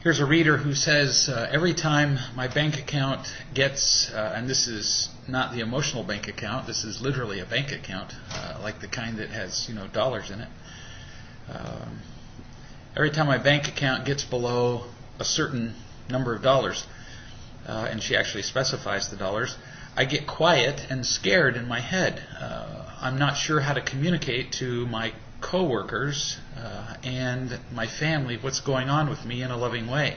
Here's a reader who says, every time my bank account gets, and this is not the emotional bank account, this is literally a bank account, like the kind that has, dollars in it. Every time my bank account gets below a certain number of dollars, and she actually specifies the dollars, I get quiet and scared in my head. I'm not sure how to communicate to my coworkers and my family what's going on with me in a loving way.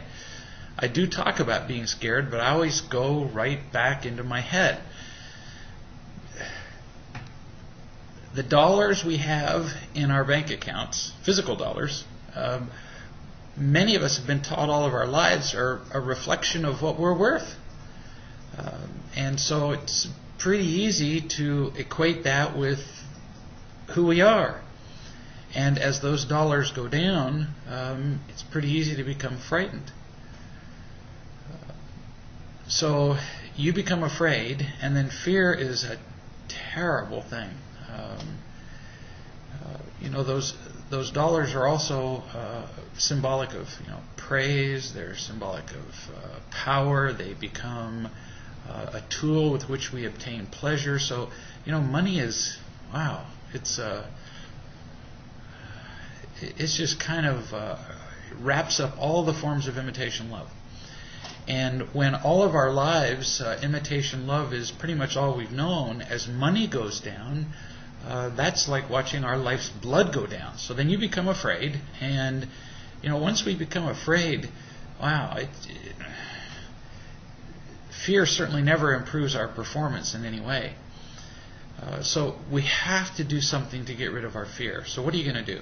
I do talk about being scared, but I always go right back into my head. The dollars we have in our bank accounts, physical dollars, many of us have been taught all of our lives are a reflection of what we're worth. And so it's pretty easy to equate that with who we are. And as those dollars go down, it's pretty easy to become frightened. So you become afraid, and then fear is a terrible thing. Those dollars are also symbolic of praise. They're symbolic of power. They become a tool with which we obtain pleasure. So money is it's just kind of wraps up all the forms of imitation love. And when all of our lives, imitation love is pretty much all we've known, as money goes down, that's like watching our life's blood go down. So then you become afraid, and once we become afraid, fear certainly never improves our performance in any way. So we have to do something to get rid of our fear. So what are you going to do?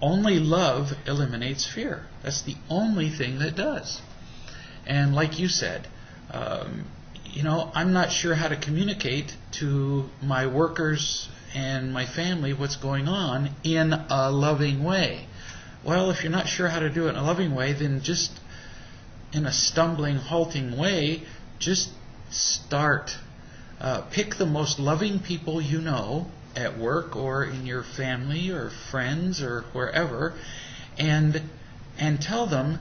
Only love eliminates fear. That's the only thing that does. And like you said, I'm not sure how to communicate to my workers and my family what's going on in a loving way. Well, if you're not sure how to do it in a loving way, then just in a stumbling, halting way, just start. Pick the most loving people you know at work or in your family or friends or wherever, and tell them,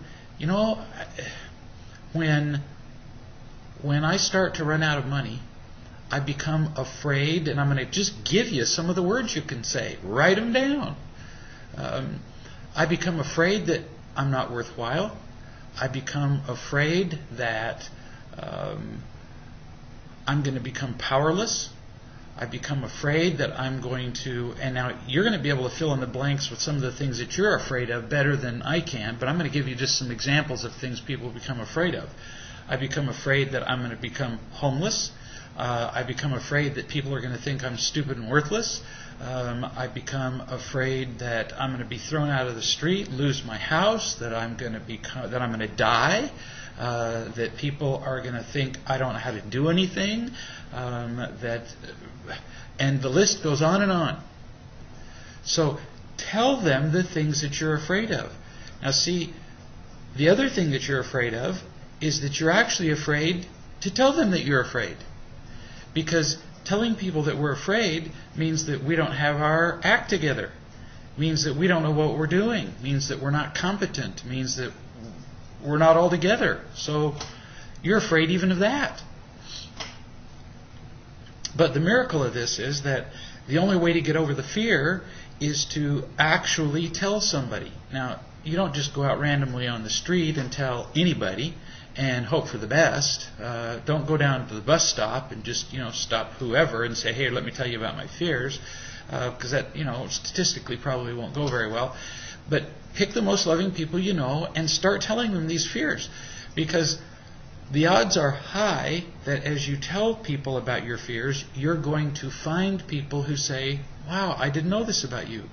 when I start to run out of money, I become afraid, and I'm going to just give you some of the words you can say. Write them down. I become afraid that I'm not worthwhile. I become afraid that I'm going to become powerless. I become afraid that I'm going to, and now you're going to be able to fill in the blanks with some of the things that you're afraid of better than I can, but I'm going to give you just some examples of things people become afraid of. I become afraid that I'm going to become homeless. I become afraid that people are going to think I'm stupid and worthless. I become afraid that I'm going to be thrown out of the street, lose my house, that I'm going to die, that people are going to think I don't know how to do anything, and the list goes on and on. So tell them the things that you're afraid of. Now see, the other thing that you're afraid of is that you're actually afraid to tell them that you're afraid. Because telling people that we're afraid means that we don't have our act together. Means that we don't know what we're doing. Means that we're not competent. Means that we're not all together. So you're afraid even of that. But the miracle of this is that the only way to get over the fear is to actually tell somebody. Now, you don't just go out randomly on the street and tell anybody and hope for the best. Don't go down to the bus stop and just stop whoever and say, hey, let me tell you about my fears, because that statistically probably won't go very well. But pick the most loving people you know and start telling them these fears, because the odds are high that as you tell people about your fears, you're going to find people who say, wow, I didn't know this about you,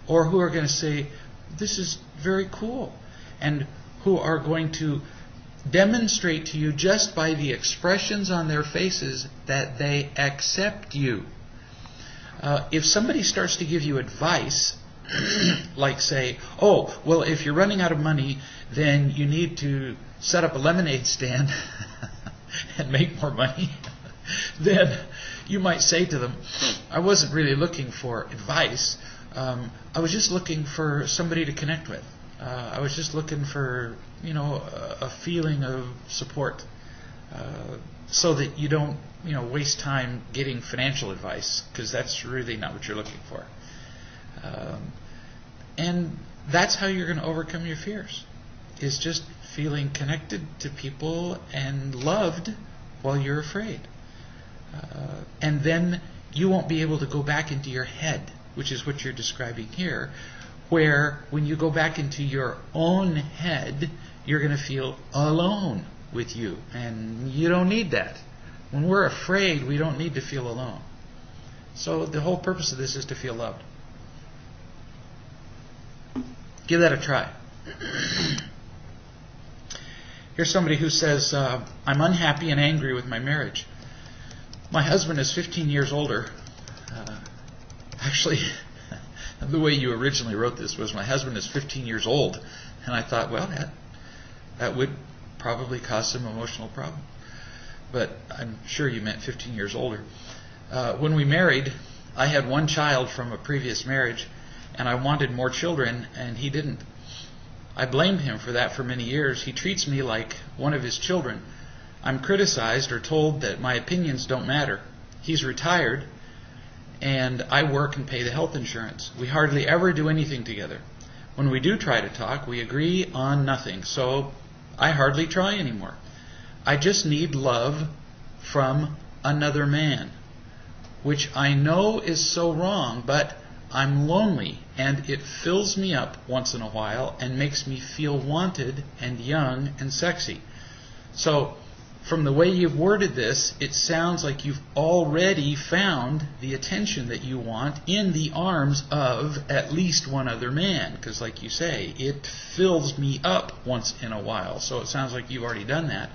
or who are going to say, this is very cool, and who are going to demonstrate to you just by the expressions on their faces that they accept you. If somebody starts to give you advice, like say, oh, well, if you're running out of money, then you need to set up a lemonade stand and make more money, then you might say to them, I wasn't really looking for advice. I was just looking for somebody to connect with. I was just looking for, a feeling of support, so that you don't, waste time getting financial advice, because that's really not what you're looking for. And that's how you're going to overcome your fears, is just feeling connected to people and loved while you're afraid. And then you won't be able to go back into your head, which is what you're describing here, where when you go back into your own head, you're going to feel alone with you. And you don't need that. When we're afraid, we don't need to feel alone. So the whole purpose of this is to feel loved. Give that a try. Here's somebody who says, I'm unhappy and angry with my marriage. My husband is 15 years older. Actually, the way you originally wrote this was, my husband is 15 years old. And I thought, well, that would probably cause some emotional problem. But I'm sure you meant 15 years older. When we married, I had one child from a previous marriage, and I wanted more children, and he didn't. I blamed him for that for many years. He treats me like one of his children. I'm criticized or told that my opinions don't matter. He's retired, and I work and pay the health insurance. We hardly ever do anything together. When we do try to talk, we agree on nothing, so I hardly try anymore. I just need love from another man, which I know is so wrong, but I'm lonely, and it fills me up once in a while and makes me feel wanted and young and sexy. So, from the way you've worded this, it sounds like you've already found the attention that you want in the arms of at least one other man. Because like you say, it fills me up once in a while. So it sounds like you've already done that.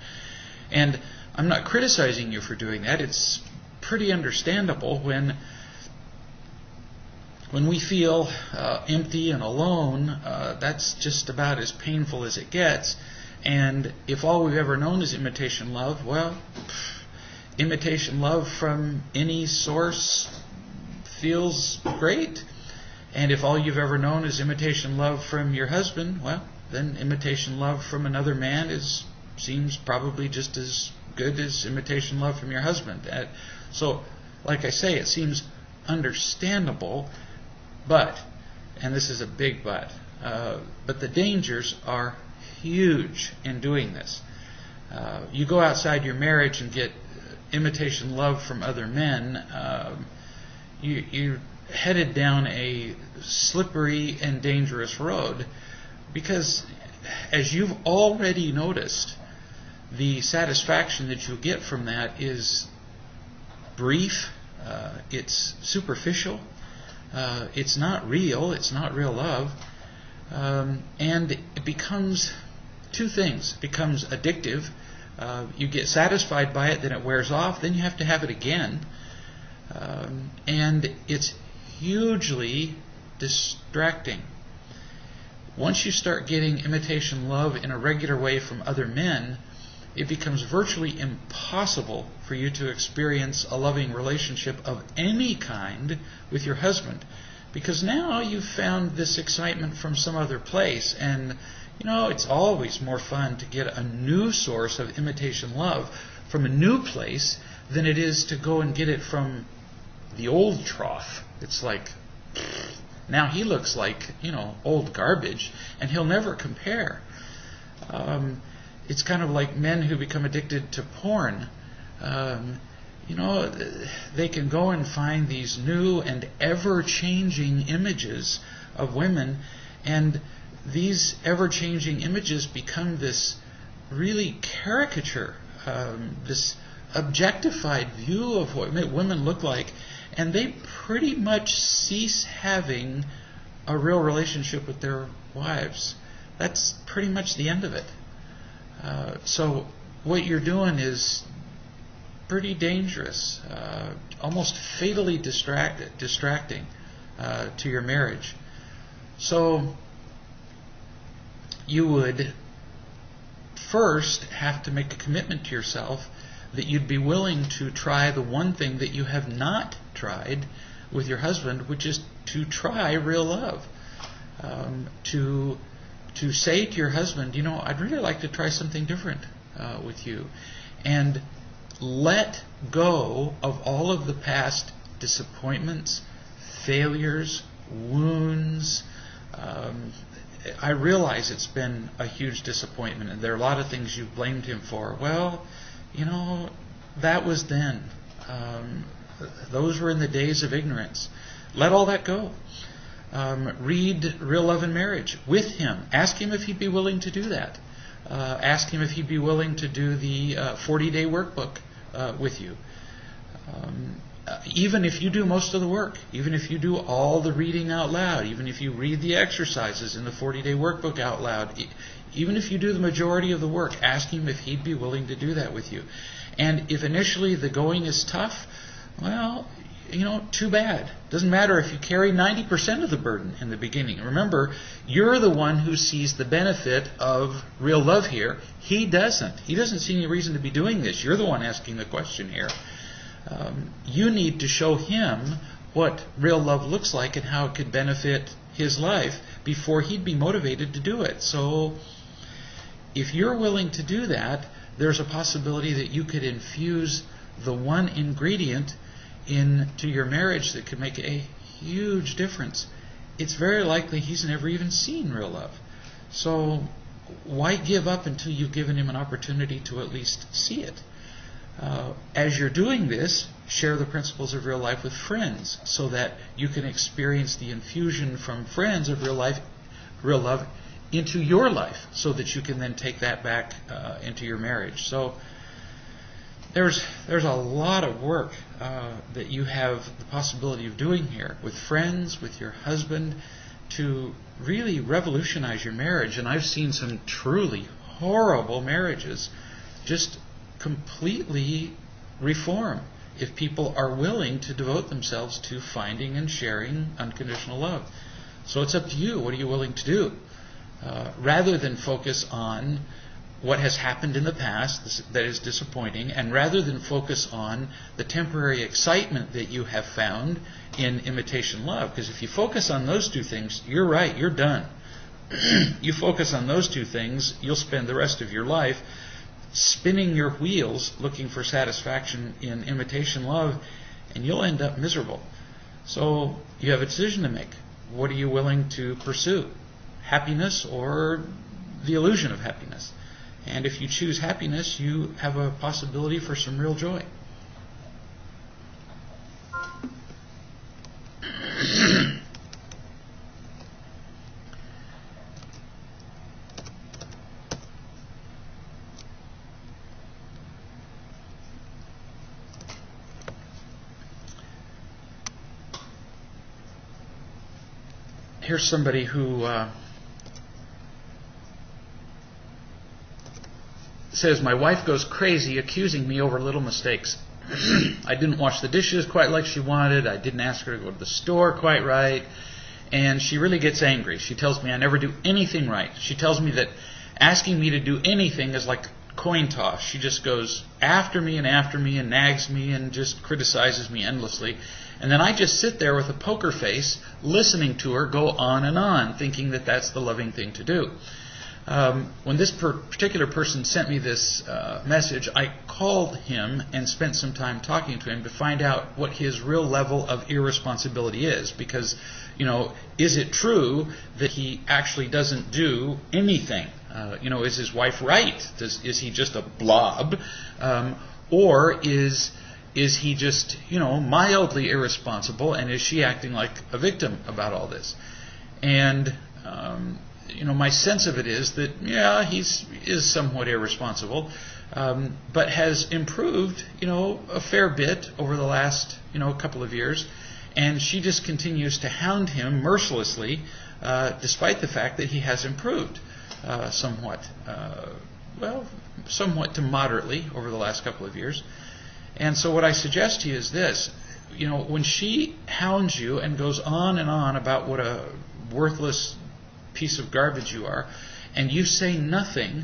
And I'm not criticizing you for doing that. It's pretty understandable when we feel empty and alone. That's just about as painful as it gets. And if all we've ever known is imitation love, well, imitation love from any source feels great. And if all you've ever known is imitation love from your husband, well, then imitation love from another man seems probably just as good as imitation love from your husband. So, like I say, it seems understandable, but, and this is a big but the dangers are huge in doing this. You go outside your marriage and get imitation love from other men, you're headed down a slippery and dangerous road, because as you've already noticed, the satisfaction that you'll get from that is brief, it's superficial, it's not real love, and it becomes two things. It becomes addictive. You get satisfied by it, then it wears off, then you have to have it again. And it's hugely distracting. Once you start getting imitation love in a regular way from other men, it becomes virtually impossible for you to experience a loving relationship of any kind with your husband, because now you've found this excitement from some other place. And it's always more fun to get a new source of imitation love from a new place than it is to go and get it from the old trough. It's like, now he looks like, old garbage, and he'll never compare. It's kind of like men who become addicted to porn. They can go and find these new and ever-changing images of women, and these ever-changing images become this really caricature, this objectified view of what women look like, and they pretty much cease having a real relationship with their wives. That's pretty much the end of it. So what you're doing is pretty dangerous, almost fatally distracting to your marriage. So you would first have to make a commitment to yourself that you'd be willing to try the one thing that you have not tried with your husband, which is to try real love, to to say to your husband, I'd really like to try something different with you. And let go of all of the past disappointments, failures, wounds. I realize it's been a huge disappointment, and there are a lot of things you've blamed him for. Well, that was then. Those were in the days of ignorance. Let all that go. Read Real Love and Marriage with him. Ask him if he'd be willing to do that. Ask him if he'd be willing to do the 40-day workbook with you. Even if you do most of the work, even if you do all the reading out loud, even if you read the exercises in the 40-day workbook out loud, even if you do the majority of the work, ask him if he'd be willing to do that with you. And if initially the going is tough, well, too bad. Doesn't matter if you carry 90% of the burden in the beginning. Remember, you're the one who sees the benefit of real love here. He doesn't. He doesn't see any reason to be doing this. You're the one asking the question here. You need to show him what real love looks like and how it could benefit his life before he'd be motivated to do it. So if you're willing to do that, there's a possibility that you could infuse the one ingredient into your marriage that could make a huge difference. It's very likely he's never even seen real love. So why give up until you've given him an opportunity to at least see it? As you're doing this, share the principles of real life with friends so that you can experience the infusion from friends of real love into your life so that you can then take that back into your marriage. So there's a lot of work that you have the possibility of doing here with friends, with your husband, to really revolutionize your marriage. And I've seen some truly horrible marriages just completely reform if people are willing to devote themselves to finding and sharing unconditional love. So it's up to you. What are you willing to do? Rather than focus on what has happened in the past that is disappointing, and rather than focus on the temporary excitement that you have found in imitation love. Because if you focus on those two things, you're right, you're done. You focus on those two things, you'll spend the rest of your life spinning your wheels looking for satisfaction in imitation love, and you'll end up miserable. So you have a decision to make. What are you willing to pursue? Happiness or the illusion of happiness? And if you choose happiness, you have a possibility for some real joy. Here's somebody who says, my wife goes crazy accusing me over little mistakes. I didn't wash the dishes quite like she wanted. I didn't ask her to go to the store quite right. And she really gets angry. She tells me I never do anything right. She tells me that asking me to do anything is like coin toss. She just goes after me and nags me and just criticizes me endlessly. And then I just sit there with a poker face listening to her go on and on, thinking that that's the loving thing to do. When this particular person sent me this message, I called him and spent some time talking to him to find out what his real level of irresponsibility is. Because, is it true that he actually doesn't do anything? Is his wife right? Is he just a blob? Or is he just, mildly irresponsible, and is she acting like a victim about all this? And my sense of it is that, he is somewhat irresponsible, but has improved, a fair bit over the last, couple of years. And she just continues to hound him mercilessly, despite the fact that he has improved somewhat. Somewhat to moderately over the last couple of years. And so what I suggest to you is this. When she hounds you and goes on and on about what a worthless piece of garbage you are, and you say nothing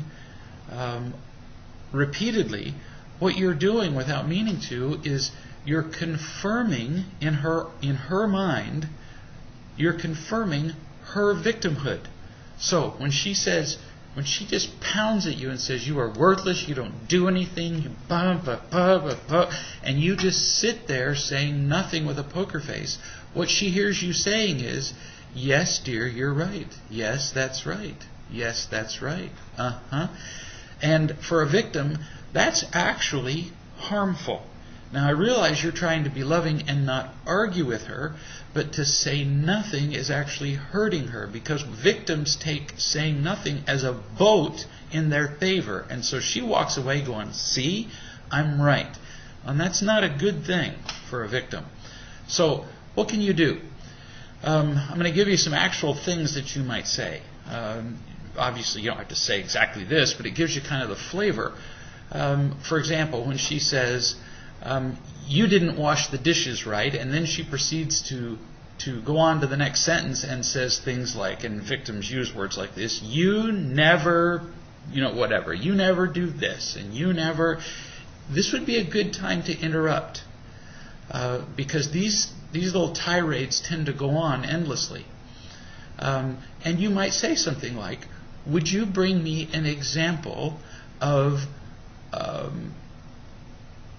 repeatedly, what you're doing without meaning to is you're confirming in her mind, you're confirming her victimhood. So when she just pounds at you and says you are worthless, you don't do anything, you and you just sit there saying nothing with a poker face, what she hears you saying is, yes, dear, you're right. Yes, that's right. Yes, that's right. And for a victim, that's actually harmful. Now, I realize you're trying to be loving and not argue with her, but to say nothing is actually hurting her, because victims take saying nothing as a vote in their favor. And so she walks away going, see, I'm right. And that's not a good thing for a victim. So what can you do? I'm going to give you some actual things that you might say. Obviously, you don't have to say exactly this, but it gives you kind of the flavor. For example, when she says, you didn't wash the dishes right, and then she proceeds to go on to the next sentence and says things like, and victims use words like this, you never, whatever, you never do this, and you never, this would be a good time to interrupt, because these little tirades tend to go on endlessly. And you might say something like, would you bring me an example of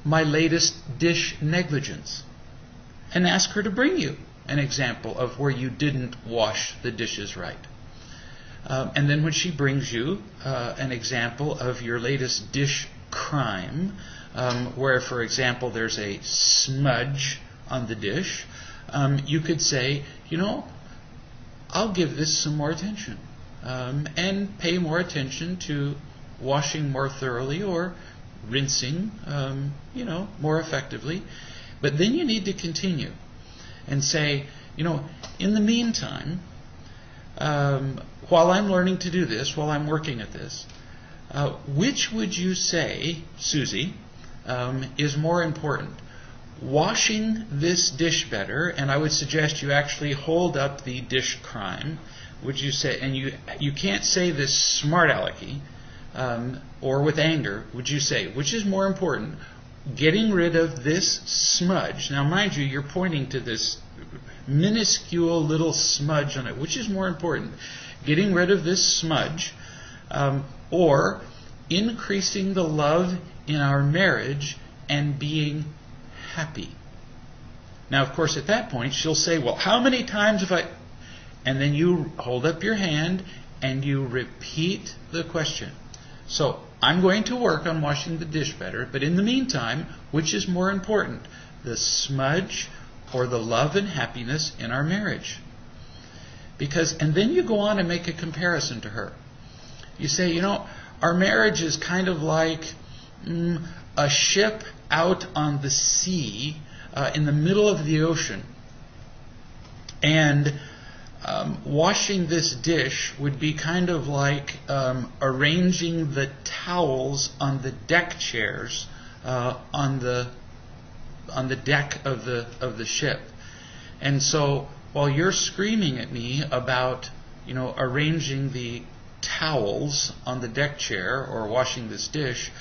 my latest dish negligence? And ask her to bring you an example of where you didn't wash the dishes right. And then when she brings you an example of your latest dish crime, where, for example, there's a smudge on the dish, you could say, I'll give this some more attention, and pay more attention to washing more thoroughly or rinsing, more effectively. But then you need to continue and say, in the meantime, while I'm learning to do this, while I'm working at this, which would you say, Susie, is more important? Washing this dish better, and I would suggest you actually hold up the dish crime, would you say, and you can't say this smart alecky, or with anger, would you say, which is more important, getting rid of this smudge? Now, mind you, you're pointing to this minuscule little smudge on it. Which is more important, getting rid of this smudge, or increasing the love in our marriage and being happy? Now, of course, at that point, she'll say, well, how many times have I... And then you hold up your hand and you repeat the question. So, I'm going to work on washing the dish better, but in the meantime, which is more important, the smudge or the love and happiness in our marriage? And then you go on and make a comparison to her. You say, our marriage is kind of like a ship out on the sea in the middle of the ocean. And washing this dish would be kind of like arranging the towels on the deck chairs on the deck of the ship. And so while you're screaming at me about arranging the towels on the deck chair or washing this dish,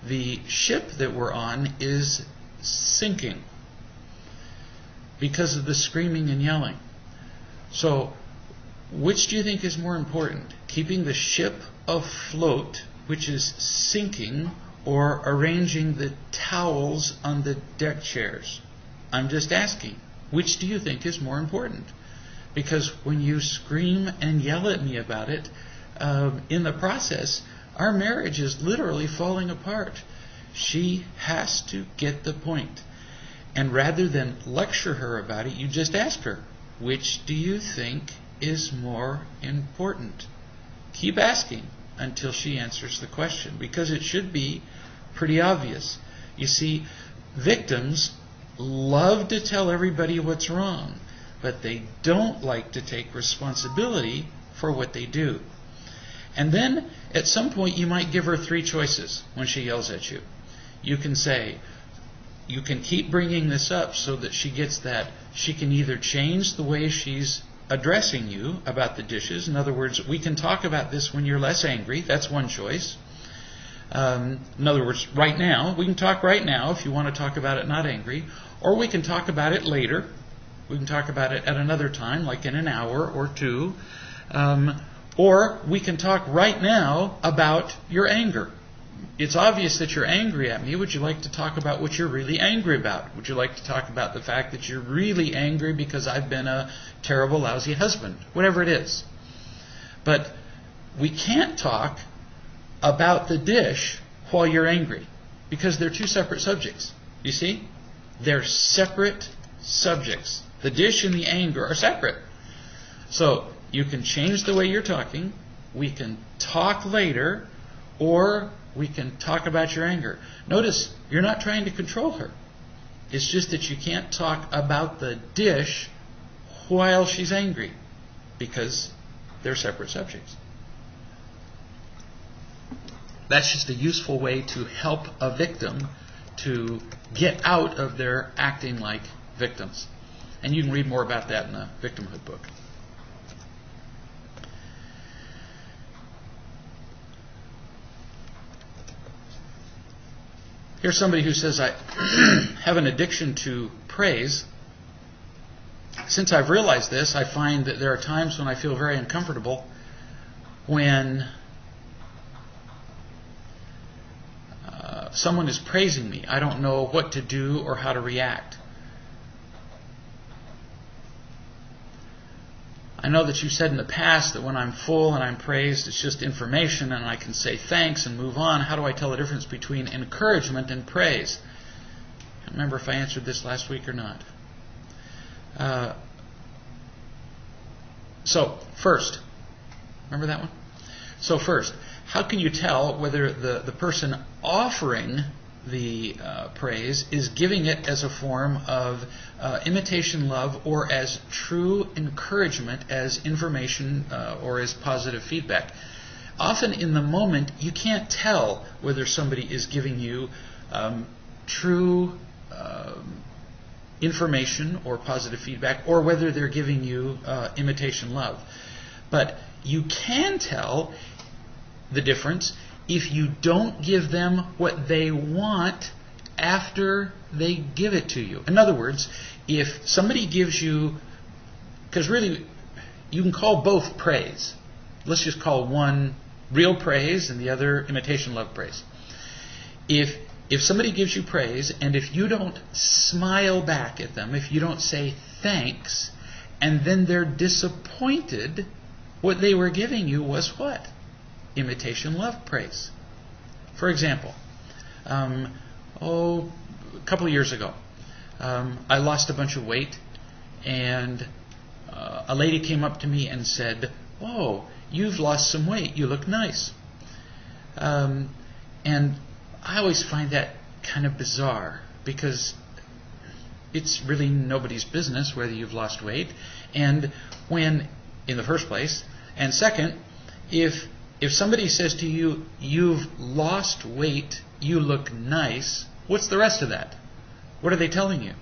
the ship that we're on is sinking because of the screaming and yelling. So, which do you think is more important? Keeping the ship afloat, which is sinking, or arranging the towels on the deck chairs? I'm just asking, which do you think is more important? Because when you scream and yell at me about it, in the process, our marriage is literally falling apart. She has to get the point. And rather than lecture her about it, you just ask her, which do you think is more important? Keep asking until she answers the question, because it should be pretty obvious. You see, victims love to tell everybody what's wrong, but they don't like to take responsibility for what they do. And then, at some point, you might give her three choices when she yells at you. You can say, you can keep bringing this up so that she gets that she can either change the way she's addressing you about the dishes. In other words, we can talk about this when you're less angry. That's one choice. In other words, right now. We can talk right now if you want to talk about it not angry. Or we can talk about it later. We can talk about it at another time, like in an hour or two. Or we can talk right now about your anger. It's obvious that you're angry at me. Would you like to talk about what you're really angry about? Would you like to talk about the fact that you're really angry because I've been a terrible, lousy husband? Whatever it is. But we can't talk about the dish while you're angry, because they're two separate subjects. You see? They're separate subjects. The dish and the anger are separate. So you can change the way you're talking. We can talk later, or we can talk about your anger. Notice, you're not trying to control her. It's just that you can't talk about the dish while she's angry, because they're separate subjects. That's just a useful way to help a victim to get out of their acting like victims. And you can read more about that in the victimhood book. Here's somebody who says, I have an addiction to praise. Since I've realized this, I find that there are times when I feel very uncomfortable when someone is praising me. I don't know what to do or how to react. I know that you said in the past that when I'm full and I'm praised, it's just information and I can say thanks and move on. How do I tell the difference between encouragement and praise? I can't remember if I answered this last week or not. So, first, remember that one? So first, how can you tell whether the person offering the praise is giving it as a form of imitation love or as true encouragement, as information or as positive feedback? Often in the moment, you can't tell whether somebody is giving you true information or positive feedback, or whether they're giving you imitation love. But you can tell the difference if you don't give them what they want after they give it to you. In other words, if somebody gives you, because really you can call both praise. Let's just call one real praise and the other imitation love praise. If somebody gives you praise and if you don't smile back at them, if you don't say thanks, and then they're disappointed, what they were giving you was what? Imitation love praise. For example, a couple of years ago, I lost a bunch of weight, and a lady came up to me and said, "Oh, you've lost some weight. You look nice." And I always find that kind of bizarre, because it's really nobody's business whether you've lost weight. And when, in the first place, and second, if somebody says to you, "You've lost weight, you look nice," what's the rest of that? What are they telling you?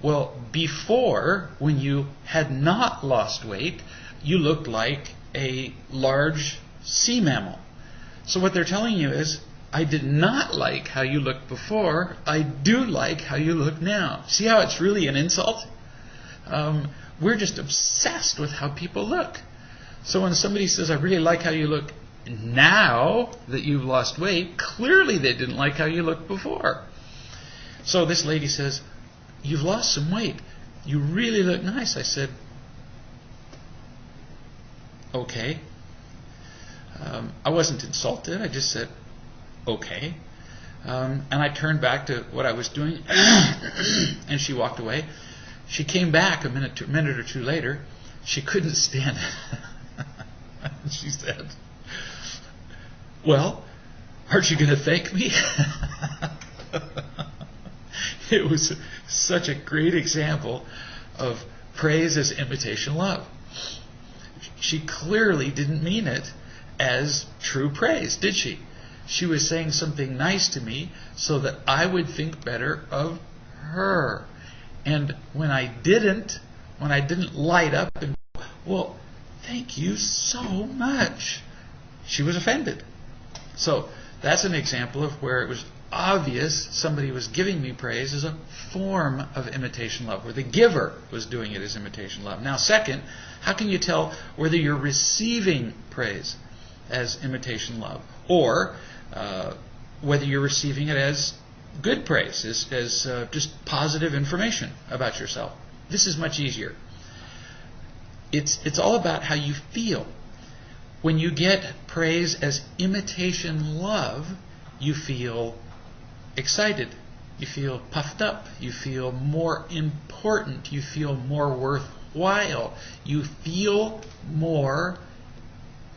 Well, before, when you had not lost weight, you looked like a large sea mammal. So what they're telling you is, I did not like how you looked before, I do like how you look now. See how it's really an insult? We're just obsessed with how people look. So when somebody says, "I really like how you look now that you've lost weight," clearly they didn't like how you looked before. So this lady says, "You've lost some weight. You really look nice." I said, "Okay." I wasn't insulted. I just said, "Okay." And I turned back to what I was doing, and she walked away. She came back a minute or two later. She couldn't stand it. She said, "Well, aren't you going to thank me?" It was such a great example of praise as imitation love. She clearly didn't mean it as true praise, did she? She was saying something nice to me so that I would think better of her. And when I didn't light up and go, "Well, thank you so much," she was offended. So that's an example of where it was obvious somebody was giving me praise as a form of imitation love, where the giver was doing it as imitation love. Now, second, how can you tell whether you're receiving praise as imitation love, or whether you're receiving it as good praise, as just positive information about yourself? This is much easier. It's all about how you feel. When you get praise as imitation love, you feel excited, you feel puffed up, you feel more important, you feel more worthwhile, you feel more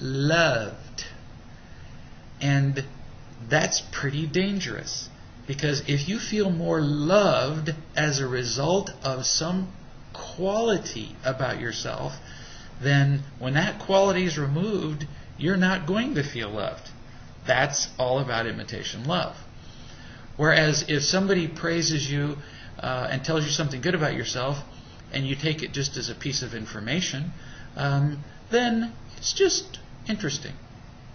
loved. And that's pretty dangerous, because if you feel more loved as a result of some quality about yourself, then when that quality is removed, you're not going to feel loved. That's all about imitation love. Whereas if somebody praises you and tells you something good about yourself, and you take it just as a piece of information, then it's just interesting.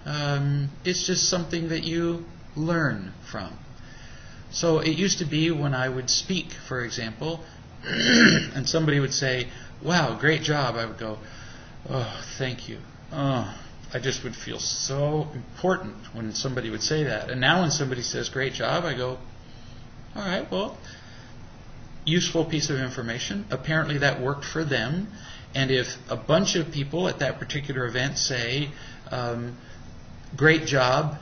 It's just something that you learn from. So it used to be when I would speak, for example, and somebody would say, "Wow, great job," I would go, "Oh, thank you." Oh, I just would feel so important when somebody would say that. And now when somebody says, "Great job," I go, "All right, well, useful piece of information. Apparently that worked for them." And if a bunch of people at that particular event say, "Great job,"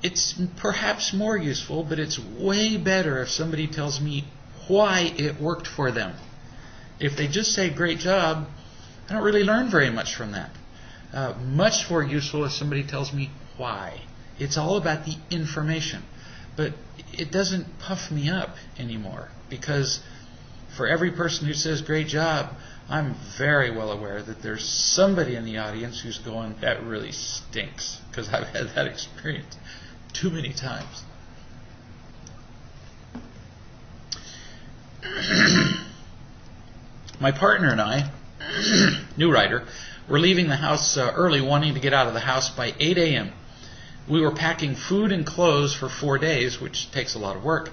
it's perhaps more useful, but it's way better if somebody tells me why it worked for them. If they just say "great job," I don't really learn very much from that. Much more useful if somebody tells me why. It's all about the information. But it doesn't puff me up anymore, because for every person who says "great job," I'm very well aware that there's somebody in the audience who's going, "That really stinks," because I've had that experience too many times. My partner and I, new writer, were leaving the house early, wanting to get out of the house by 8 a.m. We were packing food and clothes for 4 days, which takes a lot of work.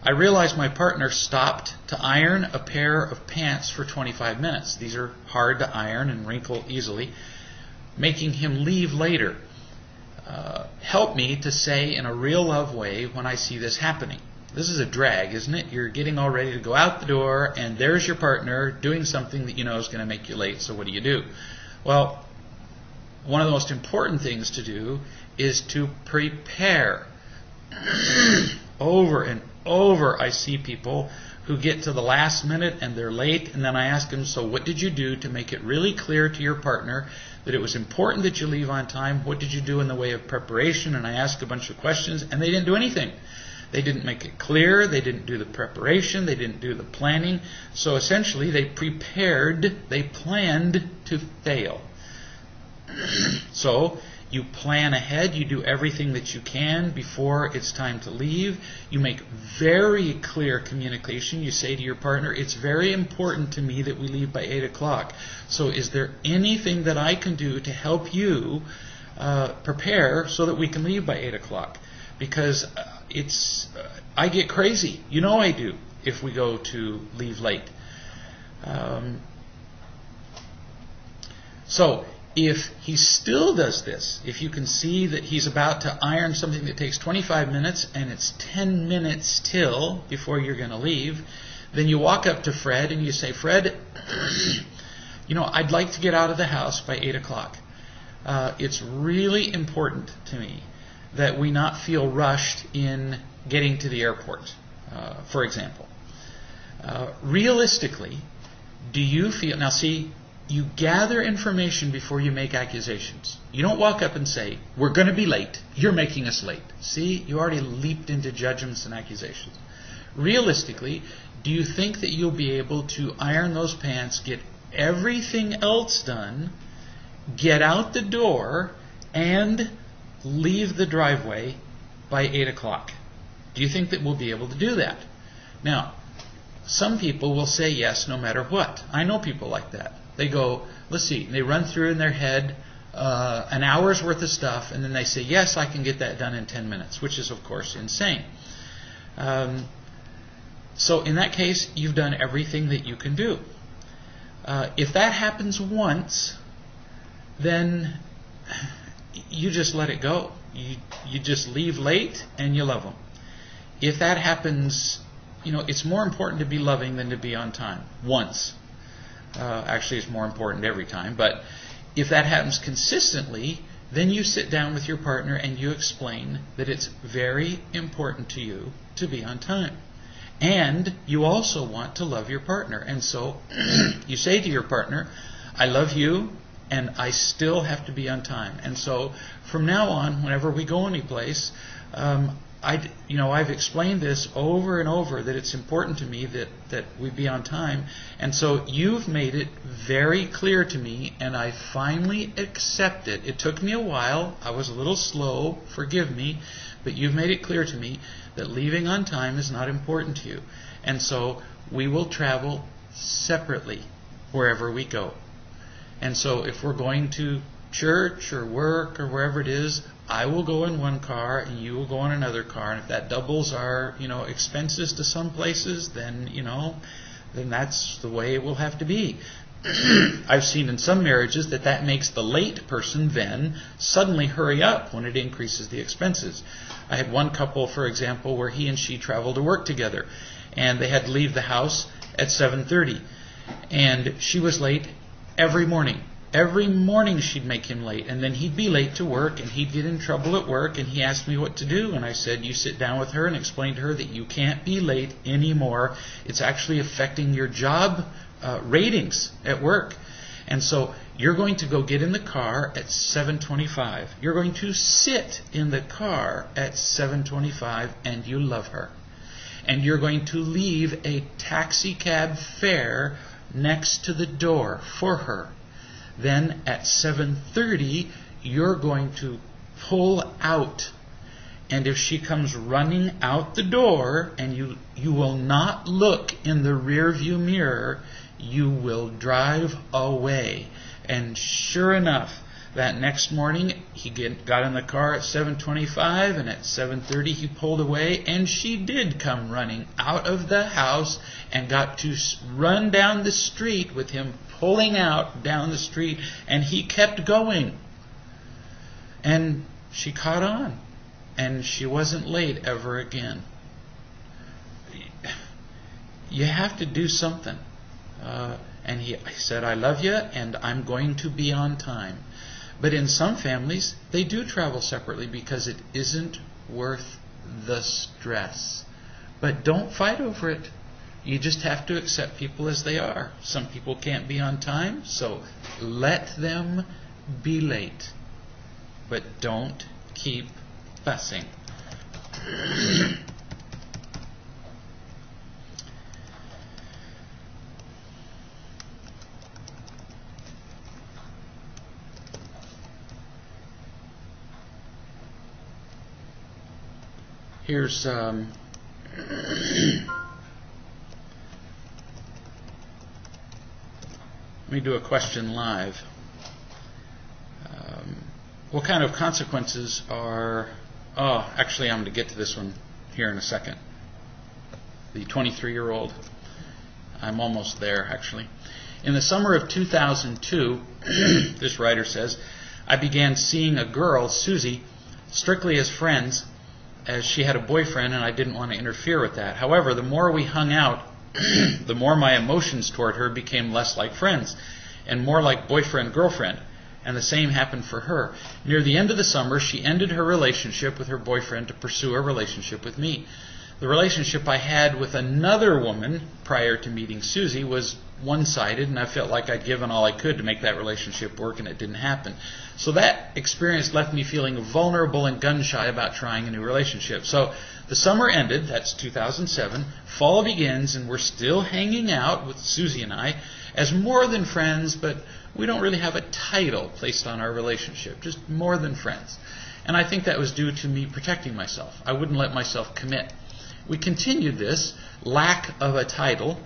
I realized my partner stopped to iron a pair of pants for 25 minutes. These are hard to iron and wrinkle easily, making him leave later. Help me to say in a real love way when I see this happening. This is a drag, isn't it? You're getting all ready to go out the door, and there's your partner doing something that you know is going to make you late, so what do? Well, one of the most important things to do is to prepare. Over and over I see people who get to the last minute and they're late, and then I ask them, "So what did you do to make it really clear to your partner that it was important that you leave on time? What did you do in the way of preparation?" And I ask a bunch of questions, and they didn't do anything. They didn't make it clear, they didn't do the preparation, they didn't do the planning. So essentially they planned to fail. So you plan ahead, you do everything that you can before it's time to leave. You make very clear communication. You say to your partner, "It's very important to me that we leave by 8 o'clock. So is there anything that I can do to help you prepare so that we can leave by 8 o'clock? Because I get crazy. You know I do if we go to leave late." So if he still does this, if you can see that he's about to iron something that takes 25 minutes and it's 10 minutes till before you're going to leave, then you walk up to Fred and you say, "Fred, I'd like to get out of the house by 8 o'clock. It's really important to me that we not feel rushed in getting to the airport," for example. Realistically, do you feel... Now see, you gather information before you make accusations. You don't walk up and say, "We're going to be late. You're making us late." See, you already leaped into judgments and accusations. Realistically, do you think that you'll be able to iron those pants, get everything else done, get out the door, and leave the driveway by 8 o'clock? Do you think that we'll be able to do that? Now, some people will say yes no matter what. I know people like that. They go, let's see, they run through in their head an hour's worth of stuff, and then they say, yes, I can get that done in 10 minutes, which is, of course, insane. So in that case, you've done everything that you can do. If that happens once, then you just let it go. You just leave late and you love them. If that happens, it's more important to be loving than to be on time. Once. Actually, it's more important every time. But if that happens consistently, then you sit down with your partner and you explain that it's very important to you to be on time. And you also want to love your partner. And so you say to your partner, I love you, and I still have to be on time. And so from now on, whenever we go anyplace, I've explained this over and over, that it's important to me that we be on time. And so you've made it very clear to me, and I finally accept it. It took me a while. I was a little slow. Forgive me. But you've made it clear to me that leaving on time is not important to you. And so we will travel separately wherever we go. And so if we're going to church or work or wherever it is, I will go in one car and you will go in another car. And if that doubles our, expenses to some places, then that's the way it will have to be. I've seen in some marriages that makes the late person then suddenly hurry up when it increases the expenses. I had one couple, for example, where he and she traveled to work together, and they had to leave the house at 7:30, and she was late every morning. Every morning she'd make him late, and then he'd be late to work, and he'd get in trouble at work, and he asked me what to do, and I said, you sit down with her and explain to her that you can't be late anymore. It's actually affecting your job ratings at work. And so you're going to go get in the car at 7:25. You're going to sit in the car at 7:25, and you love her. And you're going to leave a taxi cab fare next to the door for her. Then at 7:30, you're going to pull out. And if she comes running out the door, and you will not look in the rear view mirror, you will drive away. And sure enough, that next morning, he got in the car at 7:25, and at 7:30 he pulled away, and she did come running out of the house and got to run down the street with him pulling out down the street, and he kept going. And she caught on, and she wasn't late ever again. You have to do something. And he said, I love you, and I'm going to be on time. But in some families, they do travel separately because it isn't worth the stress. But don't fight over it. You just have to accept people as they are. Some people can't be on time, so let them be late. But don't keep fussing. Here's let me do a question live. What kind of consequences are... Oh, actually, I'm going to get to this one here in a second. The 23-year-old. I'm almost there, actually. In the summer of 2002, this writer says, I began seeing a girl, Susie, strictly as friends, as she had a boyfriend, and I didn't want to interfere with that. However, the more we hung out, the more my emotions toward her became less like friends and more like boyfriend-girlfriend. And the same happened for her. Near the end of the summer, she ended her relationship with her boyfriend to pursue a relationship with me. The relationship I had with another woman prior to meeting Susie was one-sided, and I felt like I'd given all I could to make that relationship work, and it didn't happen. So that experience left me feeling vulnerable and gun-shy about trying a new relationship. So the summer ended, that's 2007, fall begins, and we're still hanging out with Susie and I as more than friends, but we don't really have a title placed on our relationship, just more than friends. And I think that was due to me protecting myself. I wouldn't let myself commit. We continued this lack of a title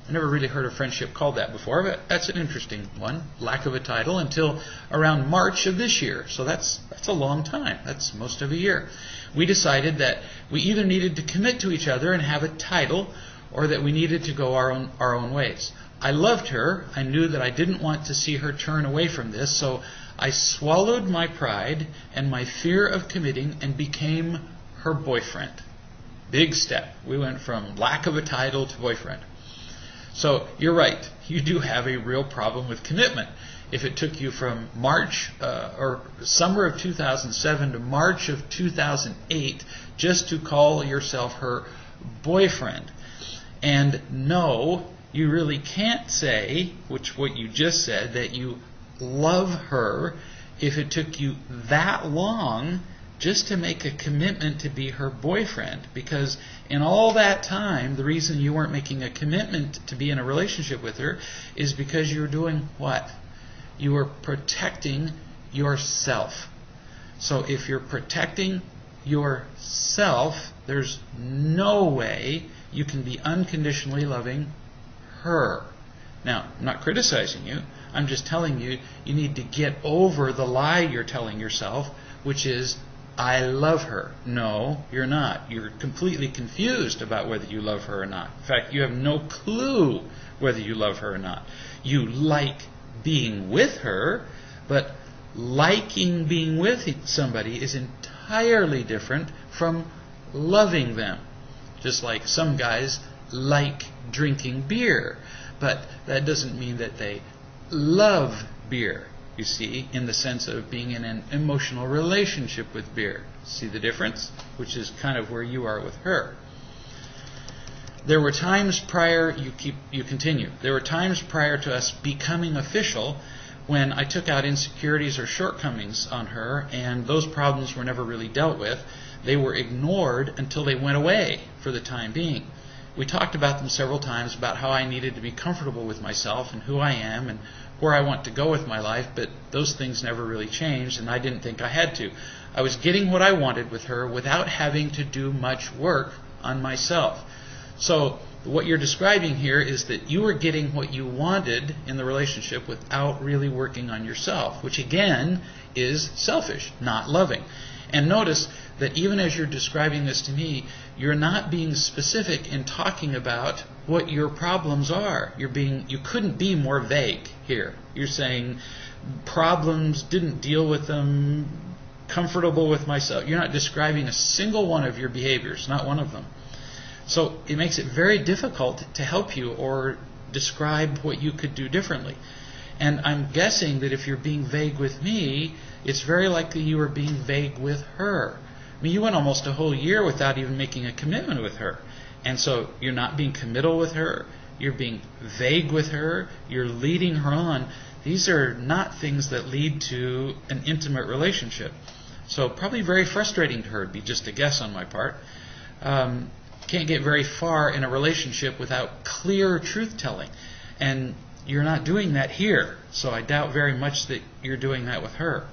I never really heard a friendship called that before, but that's an interesting one. Lack of a title until around March of this year. So that's a long time. That's most of a year. We decided that we either needed to commit to each other and have a title, or that we needed to go our own ways. I loved her. I knew that I didn't want to see her turn away from this, so I swallowed my pride and my fear of committing and became her boyfriend. Big step. We went from lack of a title to boyfriend. So you're right. You do have a real problem with commitment. If it took you from March or summer of 2007 to March of 2008 just to call yourself her boyfriend. And no, you really can't say, what you just said, that you love her if it took you that long just to make a commitment to be her boyfriend. Because in all that time, the reason you weren't making a commitment to be in a relationship with her is because you were doing what? You were protecting yourself. So if you're protecting yourself, there's no way you can be unconditionally loving her. Now, I'm not criticizing you. I'm just telling you, you need to get over the lie you're telling yourself, which is, I love her. No, you're not. You're completely confused about whether you love her or not. In fact, you have no clue whether you love her or not. You like being with her, but liking being with somebody is entirely different from loving them. Just like some guys like drinking beer, but that doesn't mean that they love beer, you see, in the sense of being in an emotional relationship with beer. See the difference? Which is kind of where you are with her. There were times prior, you continue, there were times prior to us becoming official when I took out insecurities or shortcomings on her, and those problems were never really dealt with. They were ignored until they went away for the time being. We talked about them several times, about how I needed to be comfortable with myself and who I am and where I want to go with my life, but those things never really changed, and I didn't think I had to. I was getting what I wanted with her without having to do much work on myself. So what you're describing here is that you were getting what you wanted in the relationship without really working on yourself, which again is selfish, not loving. And notice that even as you're describing this to me, you're not being specific in talking about what your problems are. You couldn't be more vague here. You're saying problems, didn't deal with them, comfortable with myself. You're not describing a single one of your behaviors, not one of them. So it makes it very difficult to help you or describe what you could do differently. And I'm guessing that if you're being vague with me, it's very likely you were being vague with her. I mean, you went almost a whole year without even making a commitment with her. And so you're not being committal with her, you're being vague with her, you're leading her on. These are not things that lead to an intimate relationship. So probably very frustrating to her, would be just a guess on my part. Can't get very far in a relationship without clear truth-telling. And you're not doing that here. So I doubt very much that you're doing that with her.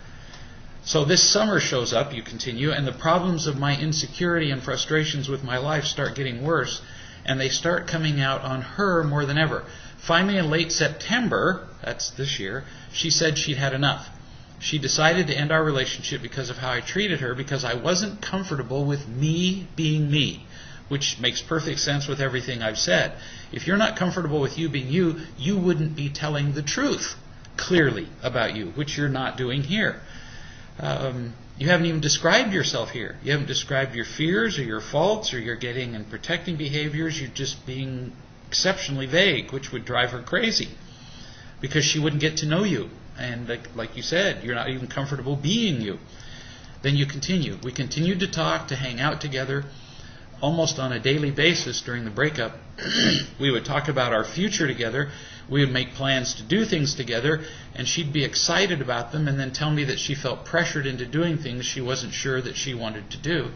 So this summer shows up, you continue, and the problems of my insecurity and frustrations with my life start getting worse, and they start coming out on her more than ever. Finally, in late September, that's this year, she said she'd had enough. She decided to end our relationship because of how I treated her, because I wasn't comfortable with me being me, which makes perfect sense with everything I've said. If you're not comfortable with you being you, you wouldn't be telling the truth clearly about you, which you're not doing here. You haven't even described yourself here. You haven't described your fears or your faults or your getting and protecting behaviors. You're just being exceptionally vague, which would drive her crazy because she wouldn't get to know you. And like you said, you're not even comfortable being you. Then you continue. We continued to talk, to hang out together almost on a daily basis during the breakup. We would talk about our future together. We would make plans to do things together, and she'd be excited about them and then tell me that she felt pressured into doing things she wasn't sure that she wanted to do.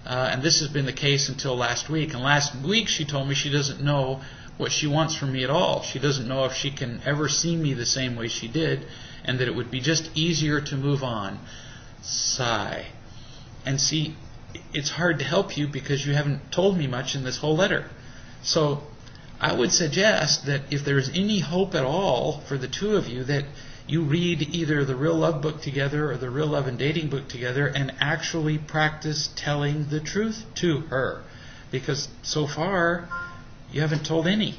And this has been the case until last week. And last week she told me she doesn't know what she wants from me at all. She doesn't know if she can ever see me the same way she did, and that it would be just easier to move on. Sigh. And see, it's hard to help you because you haven't told me much in this whole letter. So I would suggest that if there's any hope at all for the two of you, that you read either the Real Love book together or the Real Love and Dating book together and actually practice telling the truth to her. Because so far, you haven't told any.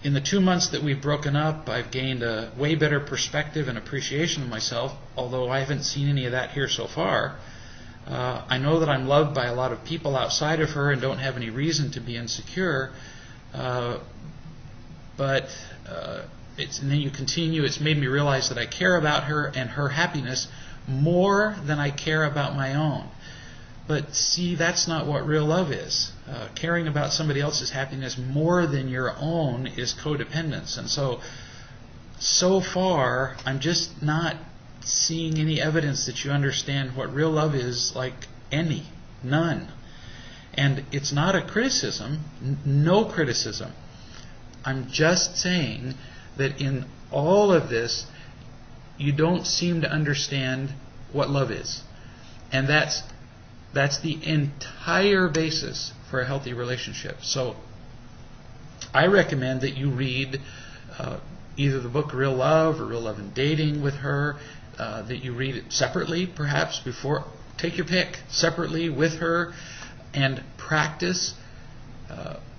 In the 2 months that we've broken up, I've gained a way better perspective and appreciation of myself, although I haven't seen any of that here so far. I know that I'm loved by a lot of people outside of her and don't have any reason to be insecure. But and then you continue, it's made me realize that I care about her and her happiness more than I care about my own. But see, that's not what real love is. Caring about somebody else's happiness more than your own is codependence. And so far, I'm just not seeing any evidence that you understand what real love is, like any. None. And it's not a criticism, no criticism. I'm just saying that in all of this, you don't seem to understand what love is. And that's the entire basis for a healthy relationship. So I recommend that you read either the book Real Love or Real Love and Dating with her, that you read it separately, perhaps before. Take your pick, separately with her, and practice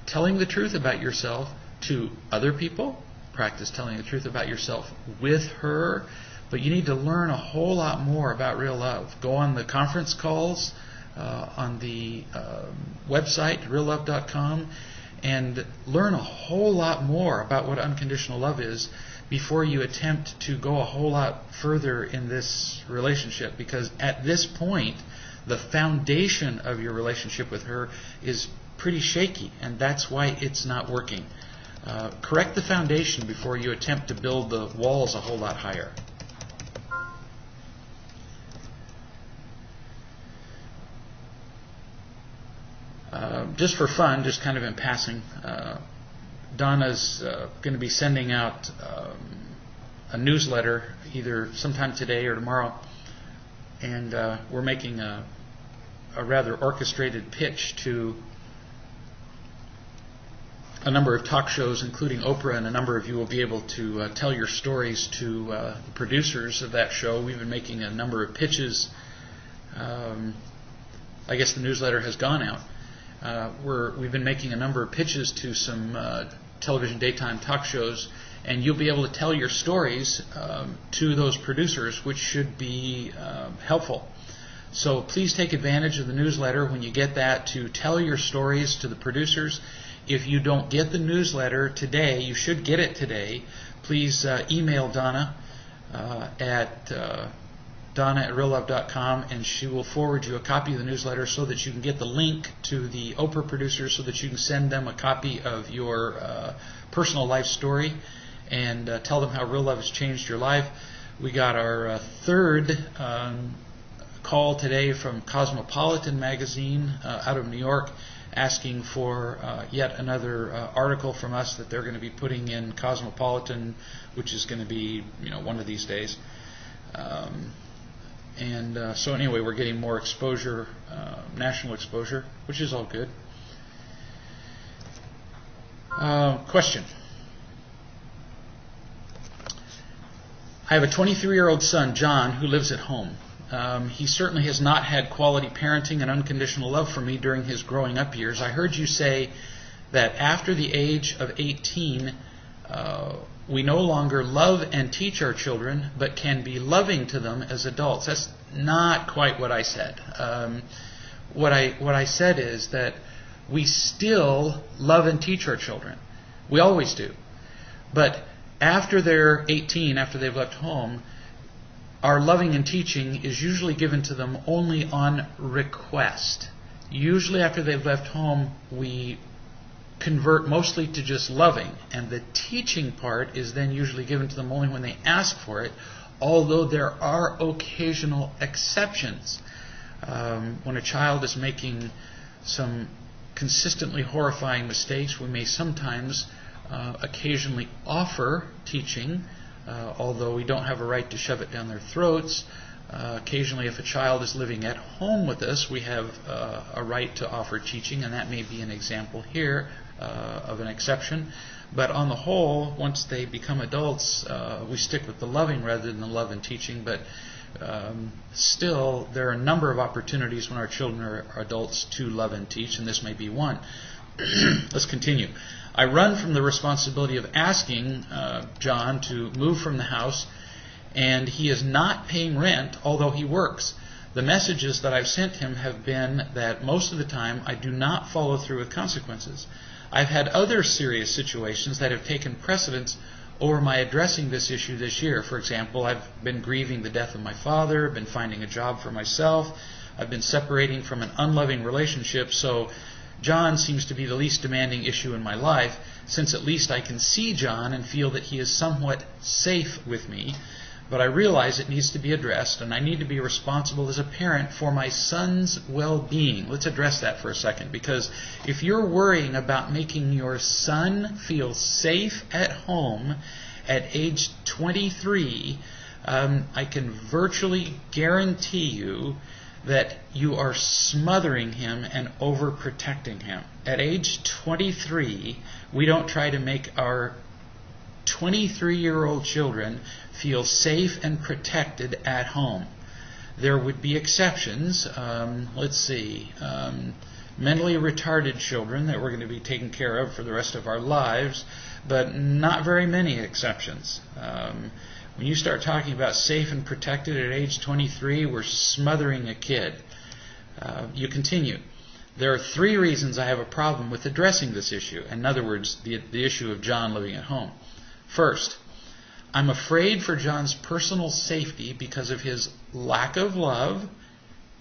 telling the truth about yourself to other people. Practice telling the truth about yourself with her. But you need to learn a whole lot more about real love. Go on the conference calls on the website, reallove.com, and learn a whole lot more about what unconditional love is before you attempt to go a whole lot further in this relationship. Because at this point, the foundation of your relationship with her is pretty shaky, and that's why it's not working. Correct the foundation before you attempt to build the walls a whole lot higher. Just for fun, just kind of in passing, Donna's going to be sending out a newsletter either sometime today or tomorrow, and we're making a rather orchestrated pitch to a number of talk shows, including Oprah, and a number of you will be able to tell your stories to the producers of that show. We've been making a number of pitches. I guess the newsletter has gone out. We've been making a number of pitches to some television daytime talk shows, and you'll be able to tell your stories to those producers, which should be helpful. So please take advantage of the newsletter when you get that to tell your stories to the producers. If you don't get the newsletter today, you should get it today. Please email Donna at Donna@reallove.com, and she will forward you a copy of the newsletter so that you can get the link to the Oprah producers so that you can send them a copy of your personal life story and tell them how real love has changed your life. We got our third call today from Cosmopolitan magazine out of New York, asking for yet another article from us that they're going to be putting in Cosmopolitan, which is going to be one of these days. So anyway, we're getting more exposure, national exposure, which is all good. Question. I have a 23-year-old son, John, who lives at home. He certainly has not had quality parenting and unconditional love from me during his growing up years. I heard you say that after the age of 18, we no longer love and teach our children, but can be loving to them as adults. That's not quite what I said. What I said is that we still love and teach our children. We always do. But after they're 18, after they've left home, our loving and teaching is usually given to them only on request. Usually after they've left home, we convert mostly to just loving, and the teaching part is then usually given to them only when they ask for it, although there are occasional exceptions. When a child is making some consistently horrifying mistakes, we may sometimes occasionally offer teaching, although we don't have a right to shove it down their throats. Occasionally, if a child is living at home with us, we have a right to offer teaching, and that may be an example here of an exception. But on the whole, once they become adults, we stick with the loving rather than the love and teaching. But still, there are a number of opportunities when our children are adults to love and teach, and this may be one. Let's continue. I run from the responsibility of asking John to move from the house, and he is not paying rent, although he works. The messages that I've sent him have been that most of the time I do not follow through with consequences. I've had other serious situations that have taken precedence over my addressing this issue this year. For example, I've been grieving the death of my father, been finding a job for myself, I've been separating from an unloving relationship, so John seems to be the least demanding issue in my life, since at least I can see John and feel that he is somewhat safe with me. But I realize it needs to be addressed, and I need to be responsible as a parent for my son's well-being. Let's address that for a second, because if you're worrying about making your son feel safe at home at age 23, I can virtually guarantee you that you are smothering him and overprotecting him. At age 23, we don't try to make our 23-year-old children feel safe and protected at home. There would be exceptions. Mentally retarded children that we're going to be taking care of for the rest of our lives, but not very many exceptions. When you start talking about safe and protected at age 23, we're smothering a kid. You continue. There are 3 reasons I have a problem with addressing this issue. In other words, the issue of John living at home. First, I'm afraid for John's personal safety because of his lack of love,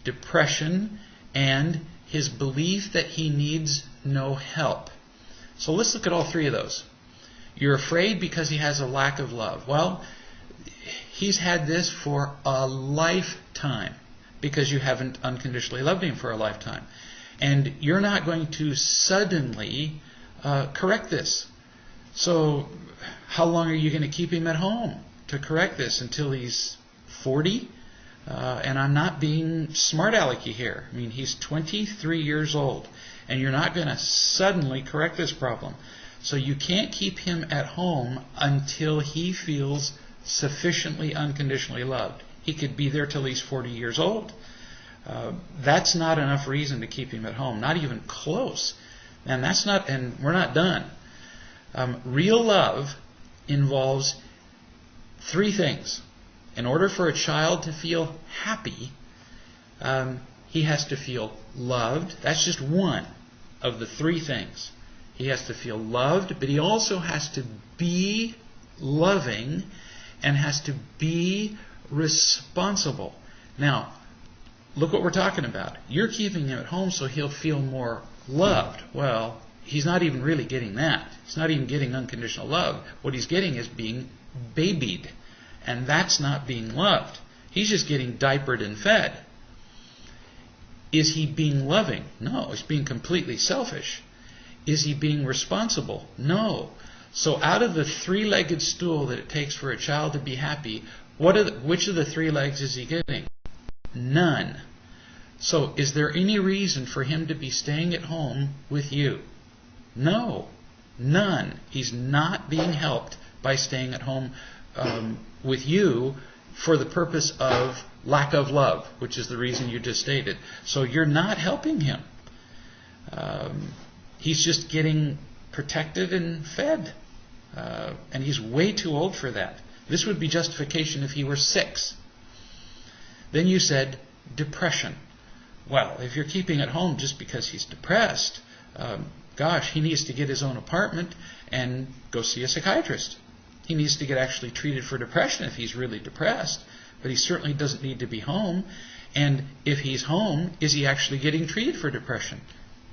depression, and his belief that he needs no help. So let's look at all 3 of those. You're afraid because he has a lack of love. Well, he's had this for a lifetime because you haven't unconditionally loved him for a lifetime. And you're not going to suddenly correct this. So how long are you going to keep him at home to correct this? Until he's 40? And I'm not being smart alecky here. I mean, he's 23 years old, and you're not going to suddenly correct this problem. So you can't keep him at home until he feels sufficiently unconditionally loved. He could be there till he's 40 years old. That's not enough reason to keep him at home, not even close. And we're not done. Real love involves 3 things. In order for a child to feel happy, he has to feel loved. That's just one of the 3 things. He has to feel loved, but he also has to be loving and has to be responsible. Now, look what we're talking about. You're keeping him at home so he'll feel more loved. Well, he's not even really getting that. He's not even getting unconditional love. What he's getting is being babied. And that's not being loved. He's just getting diapered and fed. Is he being loving? No, he's being completely selfish. Is he being responsible? No. So out of the 3-legged stool that it takes for a child to be happy, which of the 3 legs is he getting? None. So is there any reason for him to be staying at home with you? No. None. He's not being helped by staying at home with you for the purpose of lack of love, which is the reason you just stated. So you're not helping him. He's just getting protected and fed. And he's way too old for that. This would be justification if he were 6. Then you said depression. Well, if you're keeping at home just because he's depressed, he needs to get his own apartment and go see a psychiatrist. He needs to get actually treated for depression if he's really depressed, but he certainly doesn't need to be home. And if he's home, is he actually getting treated for depression?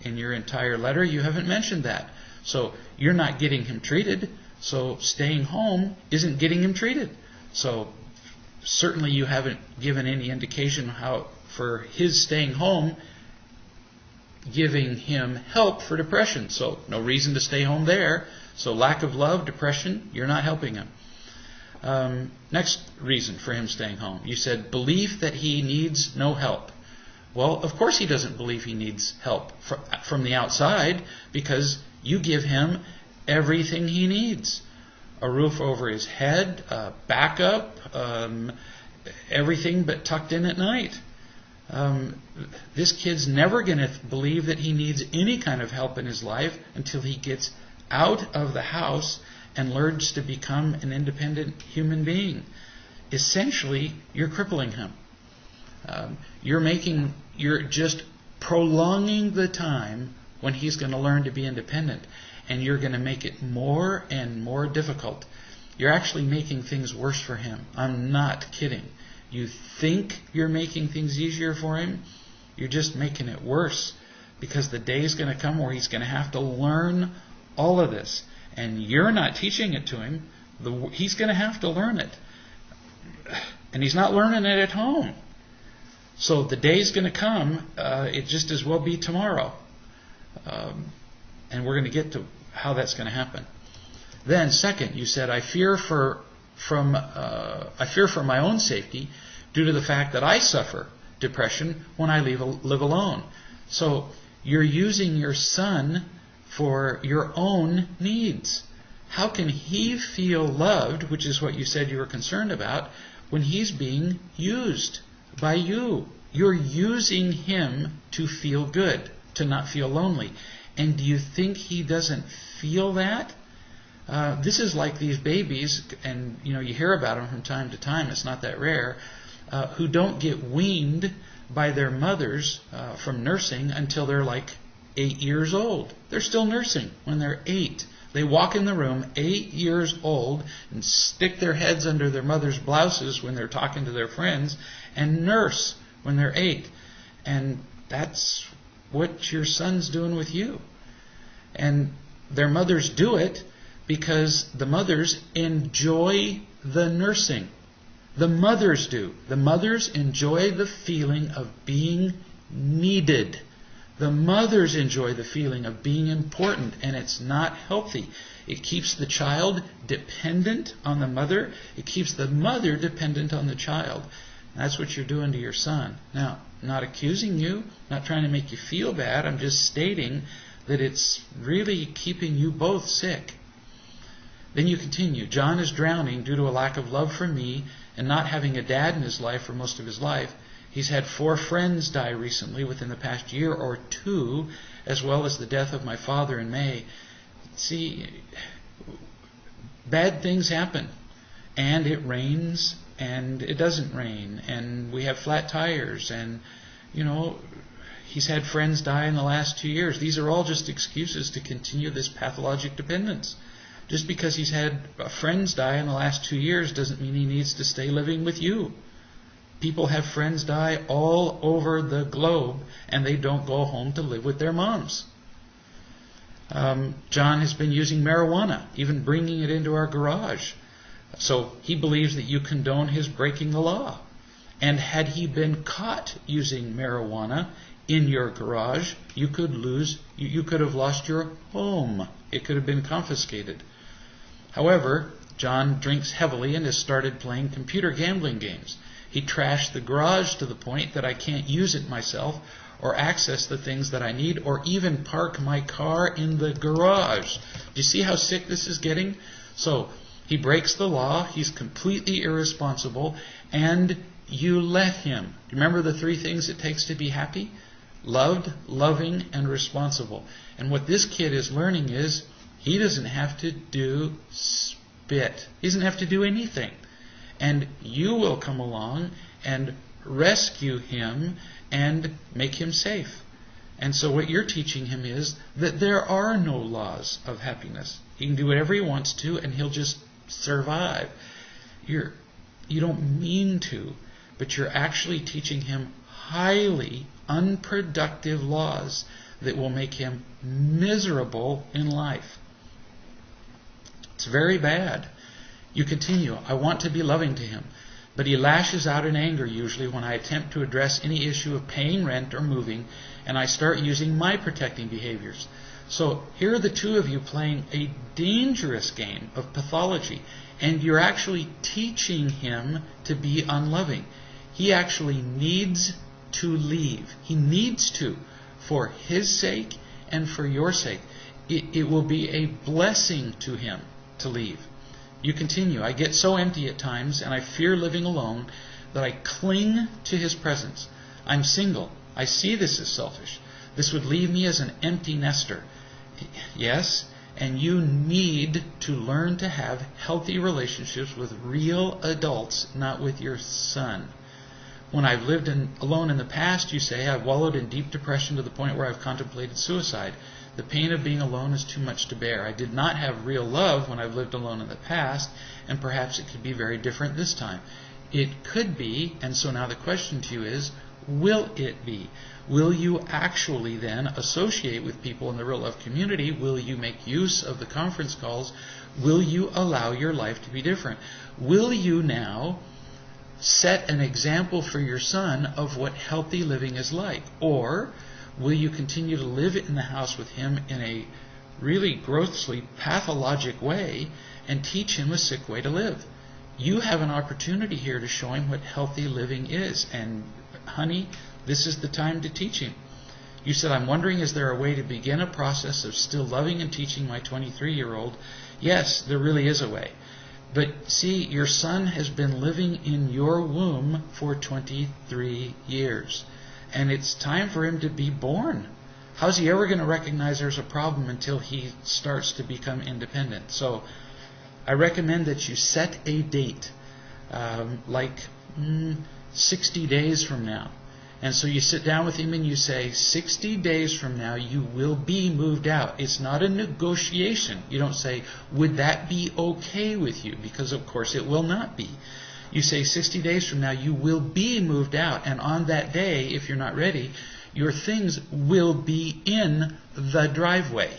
In your entire letter, you haven't mentioned that. So you're not getting him treated, so staying home isn't getting him treated. So certainly you haven't given any indication how for his staying home giving him help for depression. So no reason to stay home there. So lack of love, depression, you're not helping him. Next reason for him staying home. You said belief that he needs no help. Well, of course he doesn't believe he needs help from the outside because You give him everything he needs. A roof over his head, backup, everything but tucked in at night. This kid's never going to believe that he needs any kind of help in his life until he gets out of the house and learns to become an independent human being. Essentially, you're crippling him. You're just prolonging the time when he's going to learn to be independent, and you're going to make it more and more difficult. You're actually making things worse for him. I'm not kidding. You think you're making things easier for him, you're just making it worse, because the day's going to come where he's going to have to learn all of this, and you're not teaching it to him. He's going to have to learn it, and he's not learning it at home. So the day's going to come, it just as well be tomorrow. And we're going to get to how that's going to happen. Then, second, you said, I fear for my own safety due to the fact that I suffer depression when I live alone. So you're using your son for your own needs. How can he feel loved, which is what you said you were concerned about, when he's being used by you? You're using him to feel good, to not feel lonely. And do you think he doesn't feel that? This is like these babies, and you hear about them from time to time, it's not that rare, who don't get weaned by their mothers from nursing until they're like 8 years old. They're still nursing when they're 8. They walk in the room 8 years old and stick their heads under their mother's blouses when they're talking to their friends and nurse when they're 8. And that's what your son's doing with you. And their mothers do it because the mothers enjoy the nursing. The mothers do. The mothers enjoy the feeling of being needed. The mothers enjoy the feeling of being important, and it's not healthy. It keeps the child dependent on the mother. It keeps the mother dependent on the child. That's what you're doing to your son. Now, I'm not accusing you, not trying to make you feel bad. I'm just stating that it's really keeping you both sick. Then you continue. John is drowning due to a lack of love for me and not having a dad in his life for most of his life. He's had 4 friends die recently within the past year or 2, as well as the death of my father in May. See, bad things happen. And it rains, and it doesn't rain, and we have flat tires, and, he's had friends die in the last 2 years. These are all just excuses to continue this pathologic dependence. Just because he's had friends die in the last 2 years doesn't mean he needs to stay living with you. People have friends die all over the globe, and they don't go home to live with their moms. John has been using marijuana, even bringing it into our garage. So he believes that you condone his breaking the law. And had he been caught using marijuana in your garage, you could have lost your home. It could have been confiscated. However, John drinks heavily and has started playing computer gambling games. He trashed the garage to the point that I can't use it myself or access the things that I need or even park my car in the garage. Do you see how sick this is getting? So he breaks the law, he's completely irresponsible, and you let him. Remember the 3 things it takes to be happy? Loved, loving, and responsible. And what this kid is learning is he doesn't have to do spit. He doesn't have to do anything. And you will come along and rescue him and make him safe. And so what you're teaching him is that there are no laws of happiness. He can do whatever he wants to, and he'll just survive. You don't mean to, but you're actually teaching him highly unproductive laws that will make him miserable in life. It's very bad. You continue. I want to be loving to him, but he lashes out in anger usually when I attempt to address any issue of paying rent or moving, and I start using my protecting behaviors. So here are the 2 of you playing a dangerous game of pathology, and you're actually teaching him to be unloving. He actually needs to leave. He needs to, for his sake and for your sake. it will be a blessing to him to leave. You continue. I get so empty at times, and I fear living alone that I cling to his presence. I'm single. I see this as selfish. This would leave me as an empty nester. Yes, and you need to learn to have healthy relationships with real adults, not with your son. When I've lived alone in the past, you say, I've wallowed in deep depression to the point where I've contemplated suicide. The pain of being alone is too much to bear. I did not have real love when I've lived alone in the past, and perhaps it could be very different this time. It could be, and so now the question to you is, will it be? Will you actually then associate with people in the real love community? Will you make use of the conference calls? Will you allow your life to be different? Will you now set an example for your son of what healthy living is like? Or will you continue to live in the house with him in a really grossly pathologic way and teach him a sick way to live? You have an opportunity here to show him what healthy living is. And honey, this is the time to teach him. You said, I'm wondering, is there a way to begin a process of still loving and teaching my 23-year-old? Yes, there really is a way. But see, your son has been living in your womb for 23 years. And it's time for him to be born. How's he ever going to recognize there's a problem until he starts to become independent? So I recommend that you set a date, 60 days from now. And so you sit down with him and you say, 60 days from now you will be moved out. It's not a negotiation. You don't say, would that be okay with you? Because of course it will not be. You say 60 days from now you will be moved out. And on that day, if you're not ready, your things will be in the driveway.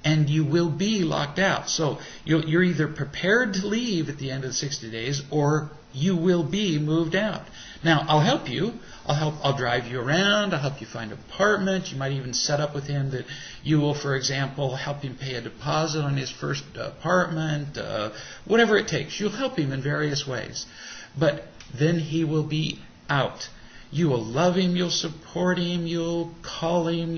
And you will be locked out. So you're either prepared to leave at the end of the 60 days or you will be moved out. Now, I'll help you. I'll drive you around. I'll help you find an apartment. You might even set up with him that you will, for example, help him pay a deposit on his first apartment, whatever it takes. You'll help him in various ways. But then he will be out. You will love him, you'll support him, you'll call him,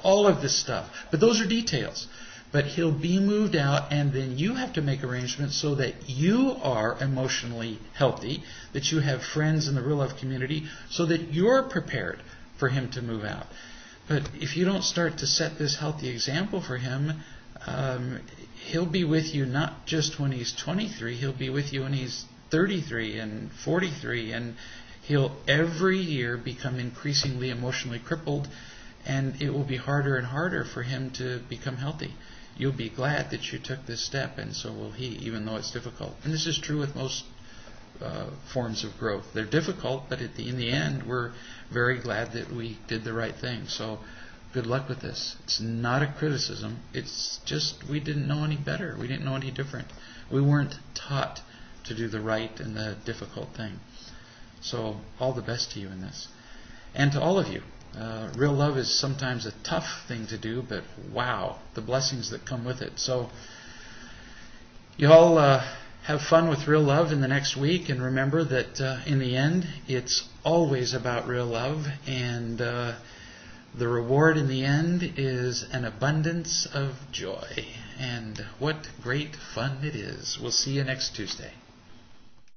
all of this stuff. But those are details. But he'll be moved out, and then you have to make arrangements so that you are emotionally healthy, that you have friends in the real love community, so that you're prepared for him to move out. But if you don't start to set this healthy example for him, he'll be with you not just when he's 23, he'll be with you when he's 33 and 43, and he'll every year become increasingly emotionally crippled, and it will be harder and harder for him to become healthy. You'll be glad that you took this step, and so will he, even though it's difficult. And this is true with most forms of growth. They're difficult, but in the end, we're very glad that we did the right thing. So good luck with this. It's not a criticism. It's just we didn't know any better. We didn't know any different. We weren't taught to do the right and the difficult thing. So all the best to you in this. And to all of you. Real love is sometimes a tough thing to do, but wow, the blessings that come with it. So you all have fun with real love in the next week, and remember that in the end, it's always about real love, and the reward in the end is an abundance of joy. And what great fun it is. We'll see you next Tuesday.